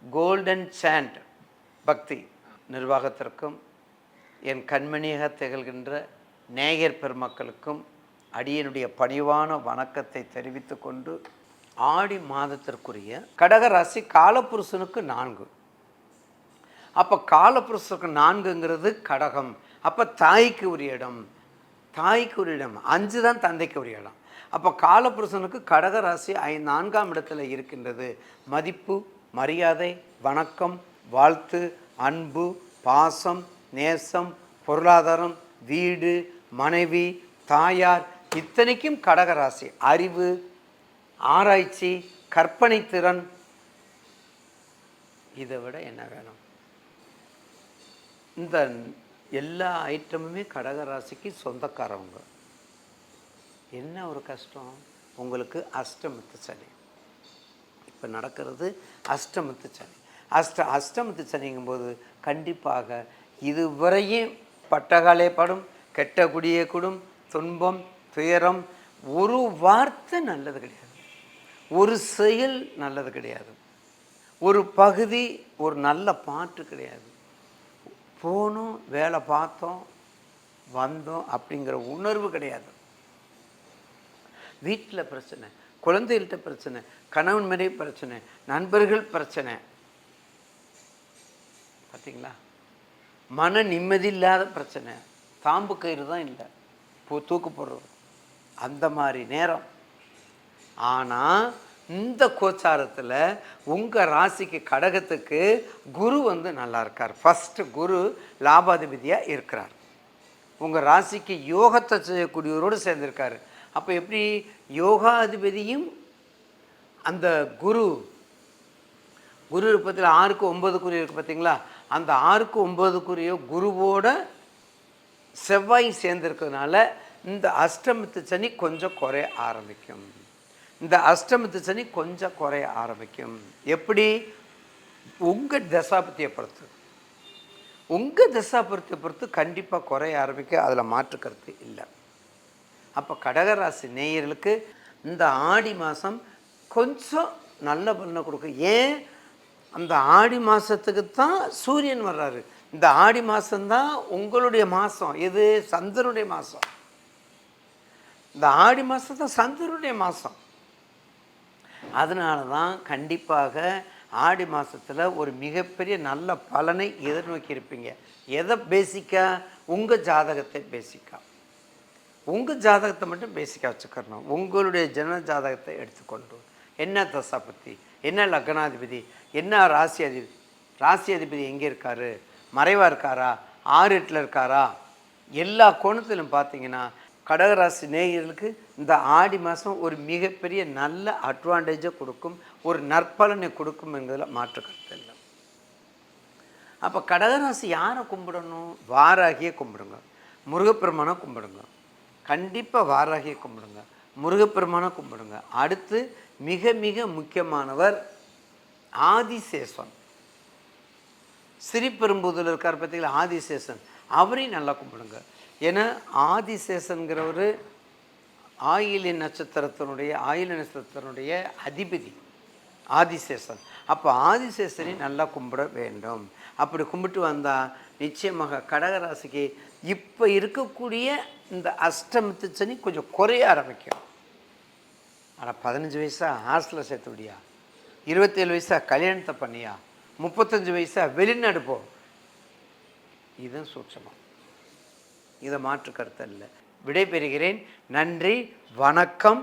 Golden sand பக்தி நிர்வாகத்திற்கும் என் கண்மணியாக திகழ்கின்ற நேயர் பெருமக்களுக்கும் அடியனுடைய பணிவான வணக்கத்தை தெரிவித்து கொண்டு, ஆடி மாதத்திற்குரிய கடகராசி காலபுருஷனுக்கு 4. அப்போ காலபுருஷனுக்கு 4ங்கிறது கடகம். அப்போ தாய்க்கு உரிய இடம், 5 தான் தந்தைக்கு உரிய இடம். அப்போ காலபுருஷனுக்கு கடகராசி 4ஆம் இடத்துல இருக்கின்றது. மதிப்பு, மரியாதை, வணக்கம், வாழ்த்து, அன்பு, பாசம், நேசம், பொருளாதாரம், வீடு, மனைவி, தாயார், இத்தனைக்கும் கடகராசி. அறிவு, ஆராய்ச்சி, கற்பனை திறன், இதை விட என்ன வேணும்? இந்த எல்லா ஐட்டமுமே கடகராசிக்கு சொந்தக்காரவங்க. என்ன ஒரு கஷ்டம், உங்களுக்கு அஷ்டமத்து சனி இப்போ நடக்கிறது. அஷ்டமத்து சனி அஷ்டமத்து சனிங்கும்போது கண்டிப்பாக இதுவரையும் பட்டகாலே படும், கெட்ட குடியே கூடும், துன்பம், துயரம், ஒரு வார்த்தை நல்லது கிடையாது, ஒரு செயல் நல்லது கிடையாது, ஒரு பகுதி ஒரு நல்ல பாட்டு கிடையாது. போனோம், வேலை பார்த்தோம், வந்தோம் அப்படிங்கிற உணர்வு கிடையாது. வீட்டில் பிரச்சனை, குழந்தைகள்கிட்ட பிரச்சனை, கணவன் மனைவி பிரச்சனை, நண்பர்கள் பிரச்சனை, பார்த்தீங்களா? மன நிம்மதி இல்லாத பிரச்சனை, தாம்பு கயிறு தான் இல்லை, தூக்கு போடுறது, அந்த மாதிரி நேரம். ஆனால் இந்த கோச்சாரத்தில் உங்கள் ராசிக்கு கடகத்துக்கு குரு நல்லா இருக்கார். ஃபஸ்ட்டு குரு லாபாதிபதியாக இருக்கிறார். உங்கள் ராசிக்கு யோகத்தை செய்யக்கூடியவரோடு சேர்ந்திருக்காரு. அப்போ எப்படி யோகாதிபதியும் அந்த குரு இருப்பதில் 6க்கு 9 இருக்குது பார்த்தீங்களா? அந்த 6க்கு 9 குருவோட செவ்வாய் சேர்ந்திருக்கிறதுனால இந்த அஷ்டமத்து சனி கொஞ்சம் குறைய ஆரம்பிக்கும். எப்படி? உங்கள் தசாபத்தியை பொறுத்து, கண்டிப்பாக குறைய ஆரம்பிக்கும். அதில் மாற்று கருத்து இல்லை. அப்போ கடகராசி நேயர்களுக்கு இந்த ஆடி மாதம் கொஞ்சம் நல்ல பலனை கொடுக்கும். ஏன்? அந்த ஆடி மாதத்துக்கு தான் சூரியன் வர்றாரு. இந்த ஆடி மாதம்தான் உங்களுடைய மாதம். இது சந்திரனுடைய மாதம். இந்த ஆடி மாதம் தான் சந்திரனுடைய மாதம். அதனால தான் கண்டிப்பாக ஆடி மாதத்தில் ஒரு மிகப்பெரிய நல்ல பலனை எதிர்நோக்கி இருப்பீங்க. எதை பேசிக்காக? உங்கள் ஜாதகத்தை பேசிக்காக, உங்கள் ஜாதகத்தை மட்டும் பேசிக்காக வச்சுக்கணும். உங்களுடைய ஜன ஜாதகத்தை எடுத்துக்கொண்டு என்ன தசாபதி, என்ன லக்னாதிபதி, என்ன ராசி அதிபதி எங்கே இருக்கார், மறைவாக இருக்காரா, 6 8 இருக்காரா, எல்லா கோணத்திலும் பார்த்தீங்கன்னா கடகராசி நேயர்களுக்கு இந்த ஆடி மாதம் ஒரு மிகப்பெரிய நல்ல அட்வான்டேஜை கொடுக்கும், ஒரு நற்பலனை கொடுக்கும் என்பதில் மாற்று கருத்து இல்லை. அப்போ கடகராசி யாரை கும்பிடணும்? வாராகியை கும்பிடுங்க, முருகப்பெருமானை கும்பிடுங்க. கண்டிப்பாக வாராகியை கும்பிடுங்க, முருகப்பெருமானை கும்பிடுங்க. அடுத்து மிக மிக முக்கியமானவர் ஆதிசேஷன். ஸ்ரீபெரும்புதூரில் இருக்கார் பார்த்தீங்களா, ஆதிசேஷன். அவரையும் நல்லா கும்பிடுங்க. ஏன்னா ஆதிசேஷன்கிறவர் ஆயில நட்சத்திரத்தினுடைய அதிபதி ஆதிசேஷன். அப்போ ஆதிசேஷனை நல்லா கும்பிட வேண்டும். அப்படி கும்பிட்டு வந்தால் நிச்சயமாக கடகராசிக்கு இப்போ இருக்கக்கூடிய இந்த அஷ்டமத்து சனி கொஞ்சம் குறைய ஆரம்பிக்கும். ஆனால் 15 வயசா ஹாஸ்டலில் சேர்த்து விடியா, 27 வயசா கல்யாணத்தை பண்ணியா, 35 வயசா வெளிநாடு போ, இதுதான் சூட்சமாக. இதை மாற்று கருத்து இல்லை. விடை பெறுகிறேன். நன்றி, வணக்கம்.